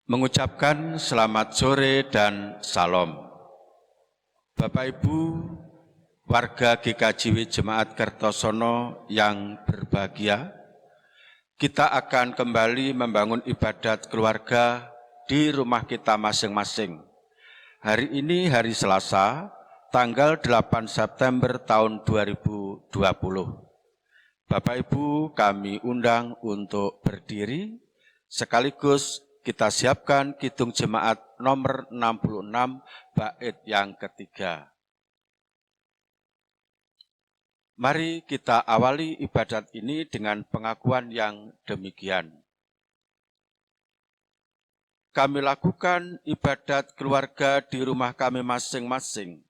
Mengucapkan selamat sore dan salam. Bapak Ibu, warga GKJW Jemaat Kertosono yang berbahagia, kita akan kembali membangun ibadat keluarga di rumah kita masing-masing. Hari ini hari Selasa, tanggal 8 September tahun 2020. Bapak Ibu, kami undang untuk berdiri, sekaligus kita siapkan Kidung Jemaat nomor 66, bait yang ketiga. Mari kita awali ibadat ini dengan pengakuan yang demikian. Kami lakukan ibadat keluarga di rumah kami masing-masing.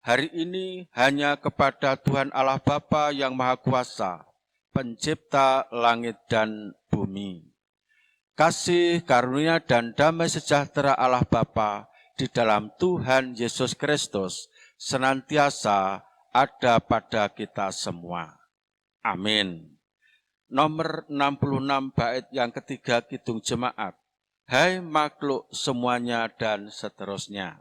Hari ini hanya kepada Tuhan Allah Bapa yang Maha Kuasa, Pencipta langit dan bumi. Kasih, karunia, dan damai sejahtera Allah Bapa di dalam Tuhan Yesus Kristus senantiasa ada pada kita semua. Amin. Nomor 66 bait yang ketiga Kidung Jemaat. Hai makhluk semuanya dan seterusnya.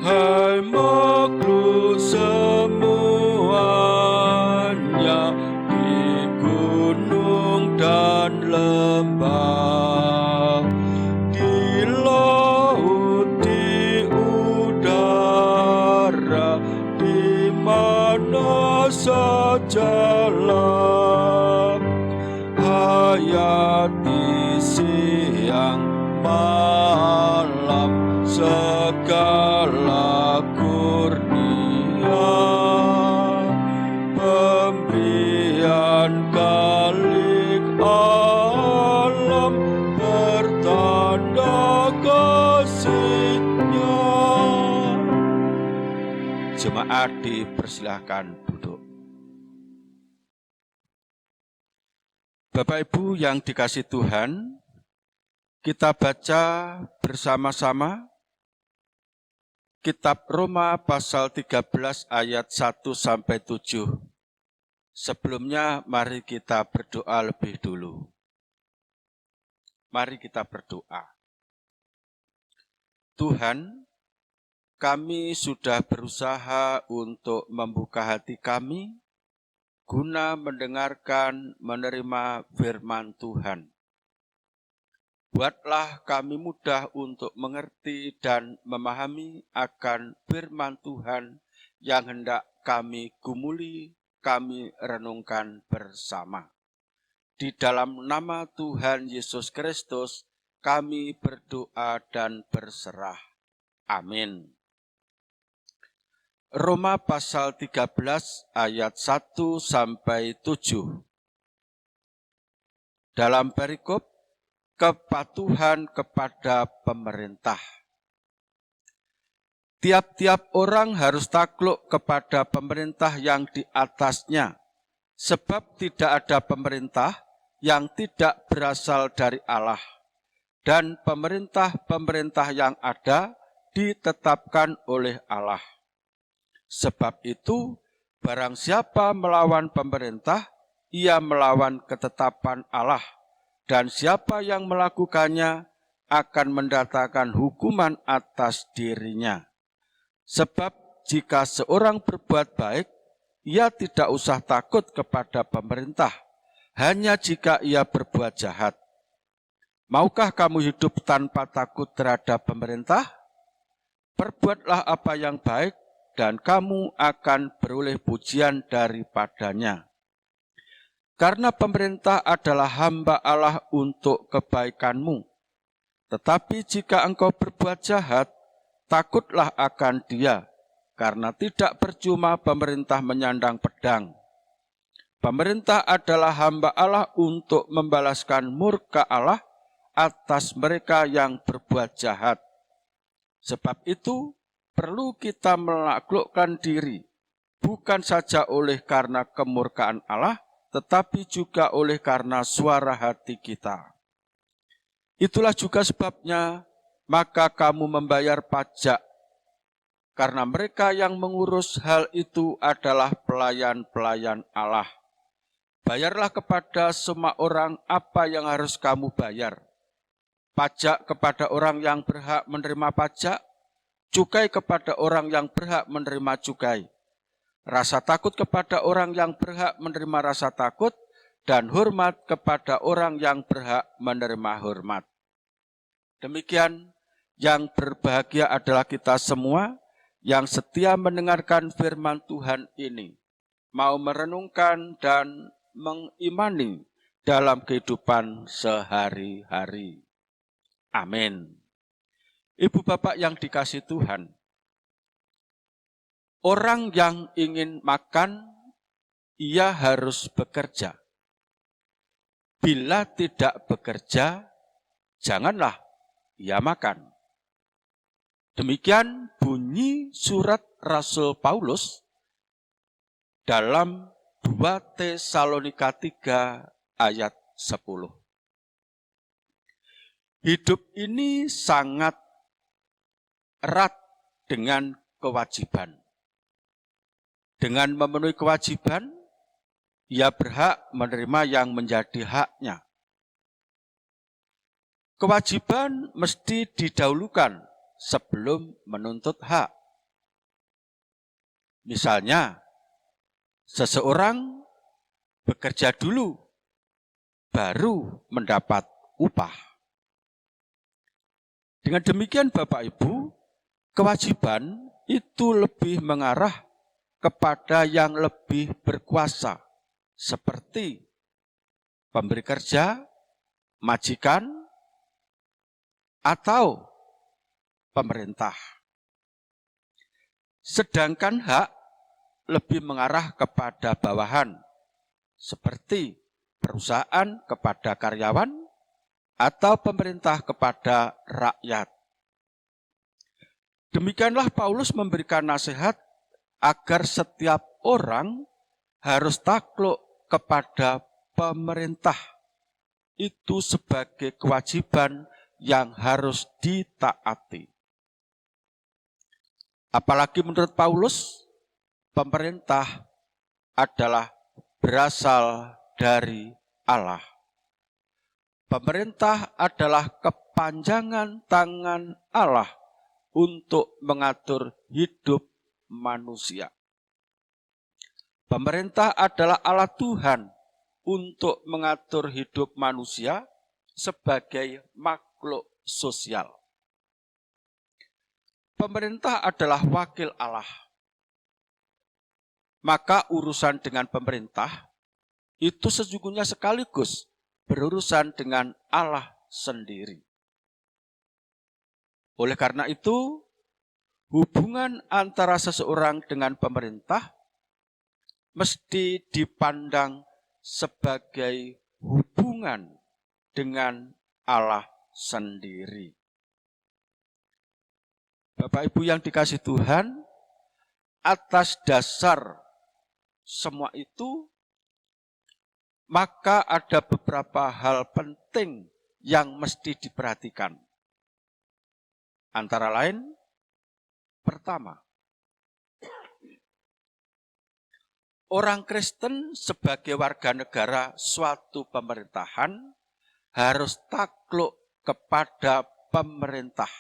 Hai makhluk semuanya di gunung dan lembah, di laut, di udara, di mana sajalah, hayati siang malam segala kurnia, pemberian Khalik alam bertanda kasih-Nya. Jemaat dipersilahkan duduk. Bapak Ibu yang dikasihi Tuhan, kita baca bersama-sama Kitab Roma pasal 13 ayat 1-7. Sebelumnya mari kita berdoa lebih dulu. Mari kita berdoa. Tuhan, kami sudah berusaha untuk membuka hati kami guna mendengarkan, menerima firman Tuhan. Buatlah kami mudah untuk mengerti dan memahami akan firman Tuhan yang hendak kami gumuli, kami renungkan bersama. Di dalam nama Tuhan Yesus Kristus, kami berdoa dan berserah. Amin. Roma pasal 13 ayat 1-7. Dalam perikop, kepatuhan kepada pemerintah. Tiap-tiap orang harus takluk kepada pemerintah yang di atasnya, sebab tidak ada pemerintah yang tidak berasal dari Allah, dan pemerintah-pemerintah yang ada ditetapkan oleh Allah. Sebab itu, barang siapa melawan pemerintah, ia melawan ketetapan Allah, dan siapa yang melakukannya akan mendatangkan hukuman atas dirinya. Sebab jika seorang berbuat baik, ia tidak usah takut kepada pemerintah, hanya jika ia berbuat jahat. Maukah kamu hidup tanpa takut terhadap pemerintah? Perbuatlah apa yang baik, dan kamu akan beroleh pujian daripadanya. Karena pemerintah adalah hamba Allah untuk kebaikanmu. Tetapi jika engkau berbuat jahat, takutlah akan Dia, karena tidak percuma pemerintah menyandang pedang. Pemerintah adalah hamba Allah untuk membalaskan murka Allah atas mereka yang berbuat jahat. Sebab itu, perlu kita menaklukkan diri, bukan saja oleh karena kemurkaan Allah, tetapi juga oleh karena suara hati kita. Itulah juga sebabnya, maka kamu membayar pajak karena mereka yang mengurus hal itu adalah pelayan-pelayan Allah. Bayarlah kepada semua orang apa yang harus kamu bayar. Pajak kepada orang yang berhak menerima pajak, cukai kepada orang yang berhak menerima cukai. Rasa takut kepada orang yang berhak menerima rasa takut, dan hormat kepada orang yang berhak menerima hormat. Demikian, yang berbahagia adalah kita semua yang setia mendengarkan firman Tuhan ini, mau merenungkan dan mengimani dalam kehidupan sehari-hari. Amin. Ibu bapak yang dikasihi Tuhan, orang yang ingin makan, ia harus bekerja. Bila tidak bekerja, janganlah ia makan. Demikian bunyi surat Rasul Paulus dalam 2 Tesalonika 3 ayat 10. Hidup ini sangat erat dengan kewajiban. Dengan memenuhi kewajiban, ia berhak menerima yang menjadi haknya. Kewajiban mesti didahulukan sebelum menuntut hak. Misalnya, seseorang bekerja dulu, baru mendapat upah. Dengan demikian Bapak Ibu, kewajiban itu lebih mengarah kepada yang lebih berkuasa, seperti pemberi kerja, majikan, atau pemerintah. Sedangkan hak lebih mengarah kepada bawahan, seperti perusahaan kepada karyawan atau pemerintah kepada rakyat. Demikianlah Paulus memberikan nasihat agar setiap orang harus takluk kepada pemerintah. Itu sebagai kewajiban yang harus ditaati. Apalagi menurut Paulus, pemerintah adalah berasal dari Allah. Pemerintah adalah kepanjangan tangan Allah untuk mengatur hidup manusia. Pemerintah adalah alat Tuhan untuk mengatur hidup manusia sebagai makhluk sosial. Pemerintah adalah wakil Allah. Maka urusan dengan pemerintah itu sesungguhnya sekaligus berurusan dengan Allah sendiri. Oleh karena itu, hubungan antara seseorang dengan pemerintah mesti dipandang sebagai hubungan dengan Allah sendiri. Bapak Ibu yang dikasihi Tuhan, atas dasar semua itu, maka ada beberapa hal penting yang mesti diperhatikan. Antara lain, pertama, orang Kristen sebagai warga negara suatu pemerintahan harus takluk kepada pemerintah.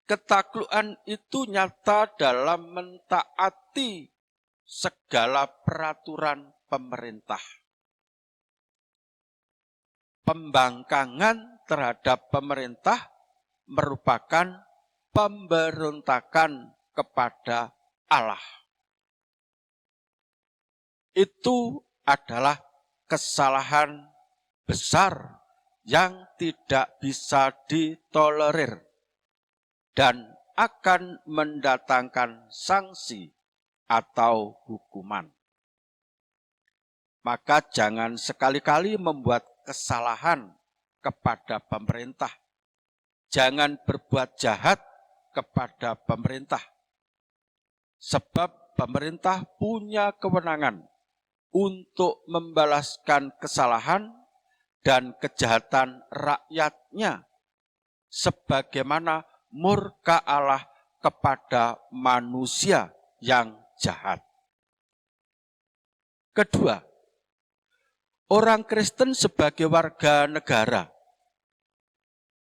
Ketaklukan itu nyata dalam mentaati segala peraturan pemerintah. Pembangkangan terhadap pemerintah merupakan pemberontakan kepada Allah. Itu adalah kesalahan besar yang tidak bisa ditolerir dan akan mendatangkan sanksi atau hukuman. Maka jangan sekali-kali membuat kesalahan kepada pemerintah. Jangan berbuat jahat kepada pemerintah. Sebab pemerintah punya kewenangan untuk membalaskan kesalahan dan kejahatan rakyatnya sebagaimana murka Allah kepada manusia yang jahat. Kedua, orang Kristen sebagai warga negara,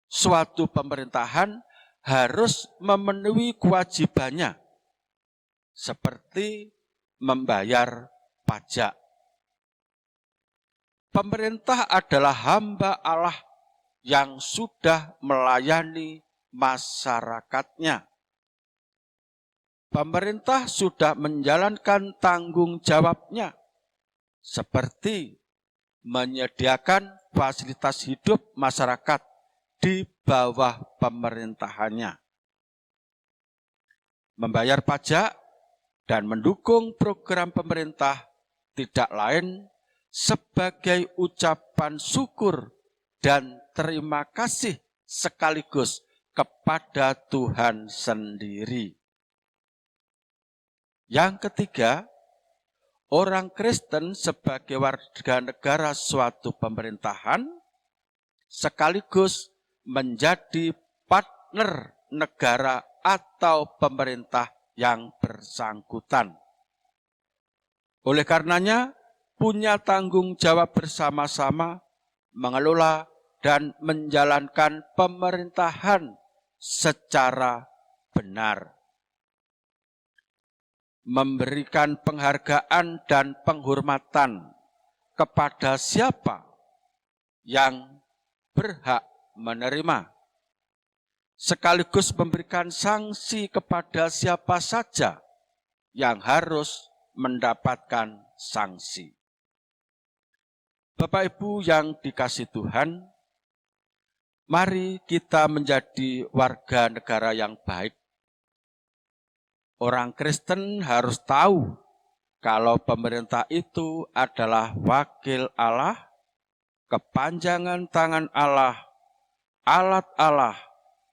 suatu pemerintahan harus memenuhi kewajibannya seperti membayar pajak. Pemerintah adalah hamba Allah yang sudah melayani masyarakatnya. Pemerintah sudah menjalankan tanggung jawabnya seperti menyediakan fasilitas hidup masyarakat di bawah pemerintahannya. Membayar pajak dan mendukung program pemerintah tidak lain sebagai ucapan syukur dan terima kasih sekaligus kepada Tuhan sendiri. Yang ketiga, orang Kristen sebagai warga negara suatu pemerintahan sekaligus menjadi partner negara atau pemerintah yang bersangkutan. Oleh karenanya, punya tanggung jawab bersama-sama mengelola dan menjalankan pemerintahan secara benar. Memberikan penghargaan dan penghormatan kepada siapa yang berhak menerima, sekaligus memberikan sanksi kepada siapa saja yang harus mendapatkan sanksi. Bapak Ibu yang dikasihi Tuhan, mari kita menjadi warga negara yang baik. Orang Kristen harus tahu kalau pemerintah itu adalah wakil Allah, kepanjangan tangan Allah, alat Allah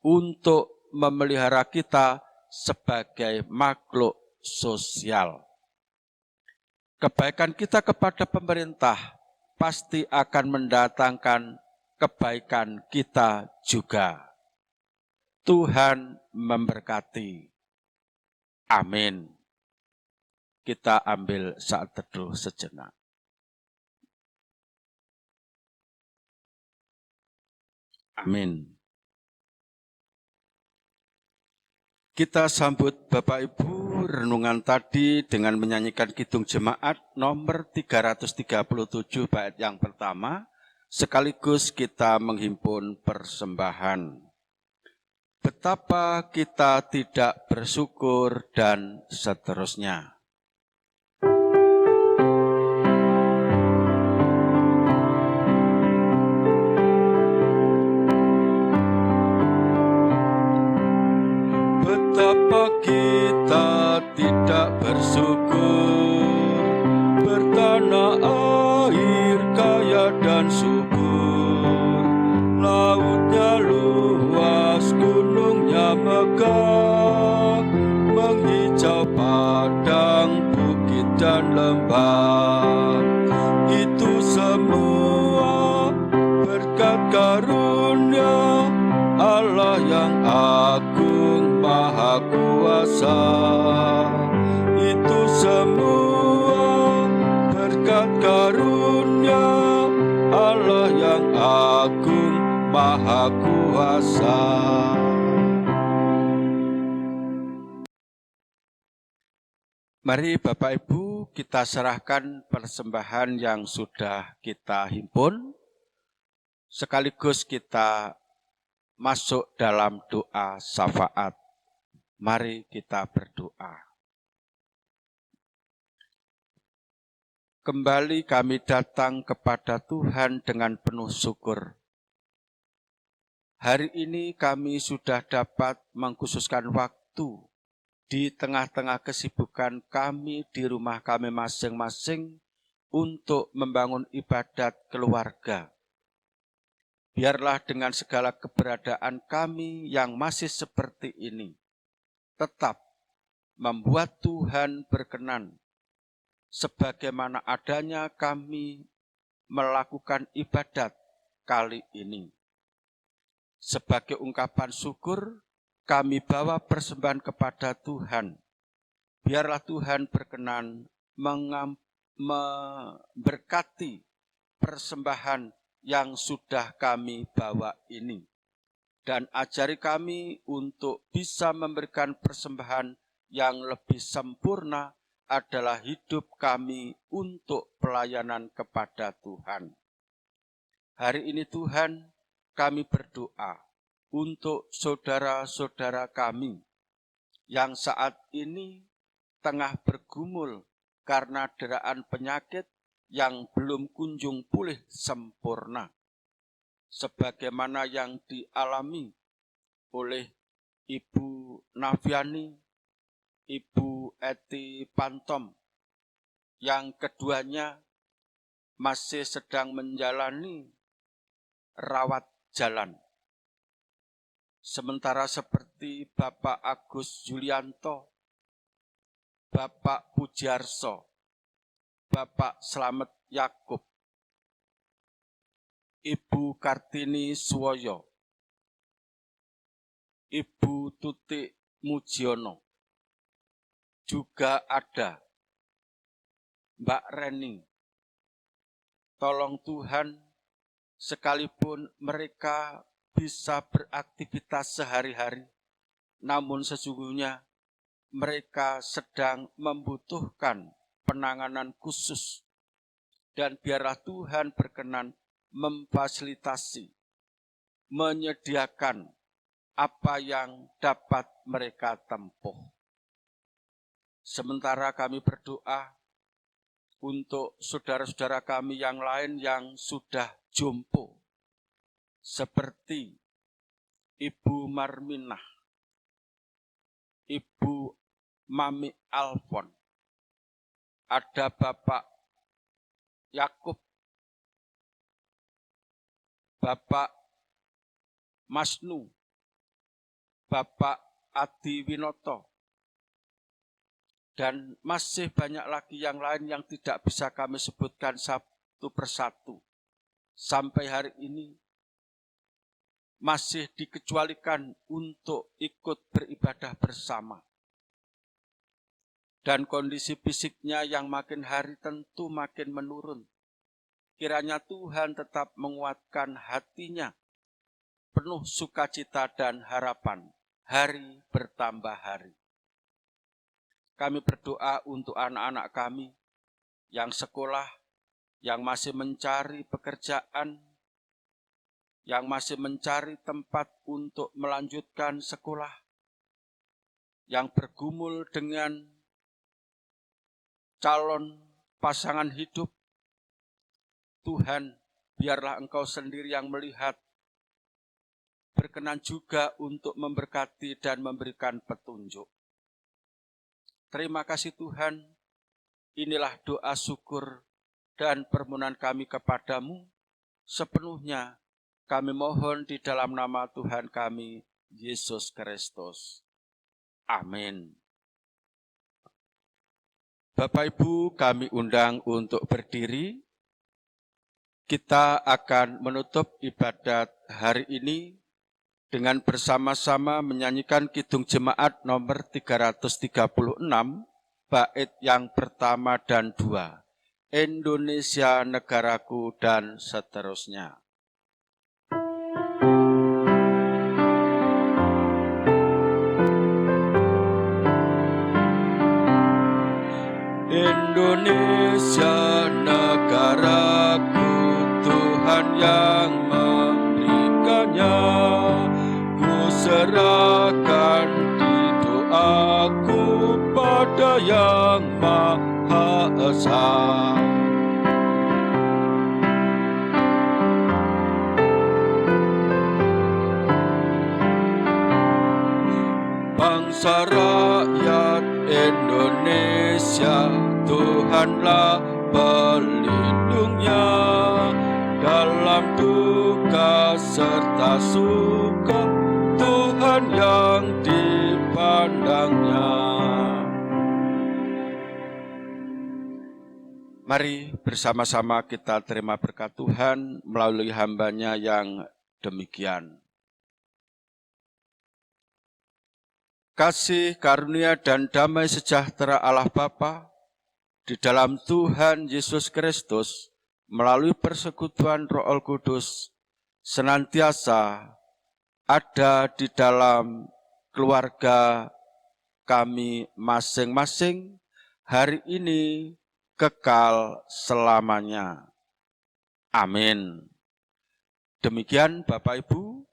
untuk memelihara kita sebagai makhluk sosial. Kebaikan kita kepada pemerintah pasti akan mendatangkan kebaikan kita juga. Tuhan memberkati. Amin. Kita ambil saat teduh sejenak. Amin. Kita sambut Bapak Ibu renungan tadi dengan menyanyikan Kidung Jemaat nomor 337 bait yang pertama, sekaligus kita menghimpun persembahan. Betapa kita tidak bersyukur dan seterusnya. Betapa kita tidak bersyukur, bertanah air kaya dan subur, lautnya luas, gunungnya megah, menghijau padang, bukit dan lembah. Itu semua berkat karunia Allah yang agung maha kuasa. Itu semua berkat karunia Allah yang agung maha kuasa. Mari Bapak Ibu kita serahkan persembahan yang sudah kita himpun, sekaligus kita masuk dalam doa syafaat. Mari kita berdoa. Kembali kami datang kepada Tuhan dengan penuh syukur. Hari ini kami sudah dapat mengkhususkan waktu di tengah-tengah kesibukan kami di rumah kami masing-masing untuk membangun ibadat keluarga. Biarlah dengan segala keberadaan kami yang masih seperti ini, tetap membuat Tuhan berkenan, sebagaimana adanya kami melakukan ibadat kali ini. Sebagai ungkapan syukur, kami bawa persembahan kepada Tuhan. Biarlah Tuhan berkenan memberkati persembahan yang sudah kami bawa ini. Dan ajari kami untuk bisa memberikan persembahan yang lebih sempurna adalah hidup kami untuk pelayanan kepada Tuhan. Hari ini Tuhan, kami berdoa untuk saudara-saudara kami yang saat ini tengah bergumul karena deraan penyakit yang belum kunjung pulih sempurna, sebagaimana yang dialami oleh Ibu Nafiani, Ibu Eti Pantom, yang keduanya masih sedang menjalani rawat jalan. Sementara seperti Bapak Agus Julianto, Bapak Pujiarso, Bapak Slamet Yakub, Ibu Kartini Suwoyo, Ibu Tutik Mujiono, juga ada Mbak Reni. Tolong Tuhan, sekalipun mereka bisa beraktivitas sehari-hari, namun sesungguhnya mereka sedang membutuhkan penanganan khusus. Dan biarlah Tuhan berkenan memfasilitasi, menyediakan apa yang dapat mereka tempuh. Sementara kami berdoa untuk saudara-saudara kami yang lain yang sudah jompo, seperti Ibu Marminah, Ibu Mami Alfon, ada Bapak Yakub, Bapak Masnu, Bapak Adi Winoto, dan masih banyak lagi yang lain yang tidak bisa kami sebutkan satu persatu. Sampai hari ini masih dikecualikan untuk ikut beribadah bersama. Dan kondisi fisiknya yang makin hari tentu makin menurun. Kiranya Tuhan tetap menguatkan hatinya, penuh sukacita dan harapan, hari bertambah hari. Kami berdoa untuk anak-anak kami yang sekolah, yang masih mencari pekerjaan, yang masih mencari tempat untuk melanjutkan sekolah, yang bergumul dengan calon pasangan hidup. Tuhan, biarlah Engkau sendiri yang melihat, berkenan juga untuk memberkati dan memberikan petunjuk. Terima kasih Tuhan, inilah doa syukur dan permohonan kami kepadamu, sepenuhnya kami mohon di dalam nama Tuhan kami, Yesus Kristus. Amin. Bapak Ibu, kami undang untuk berdiri. Kita akan menutup ibadat hari ini dengan bersama-sama menyanyikan Kidung Jemaat nomor 336, bait yang pertama dan 2. Indonesia negaraku dan seterusnya. Indonesia negaraku, Tuhan yang memberikannya, ku serahkan di doaku pada Yang Maha Esa. Bangsa rakyat Indonesia, Tuhanlah pelindungnya, dalam duka serta suka, Tuhan yang dipandangnya. Mari bersama-sama kita terima berkat Tuhan melalui hamba-Nya yang demikian. kasih karunia dan damai sejahtera Allah Bapa di dalam Tuhan Yesus Kristus melalui persekutuan Roh Kudus senantiasa ada di dalam keluarga kami masing-masing hari ini kekal selamanya. Amin. Demikian Bapak Ibu,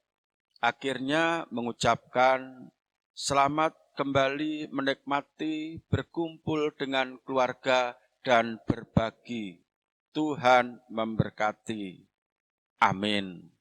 akhirnya mengucapkan selamat kembali menikmati berkumpul dengan keluarga dan berbagi. Tuhan memberkati. Amin.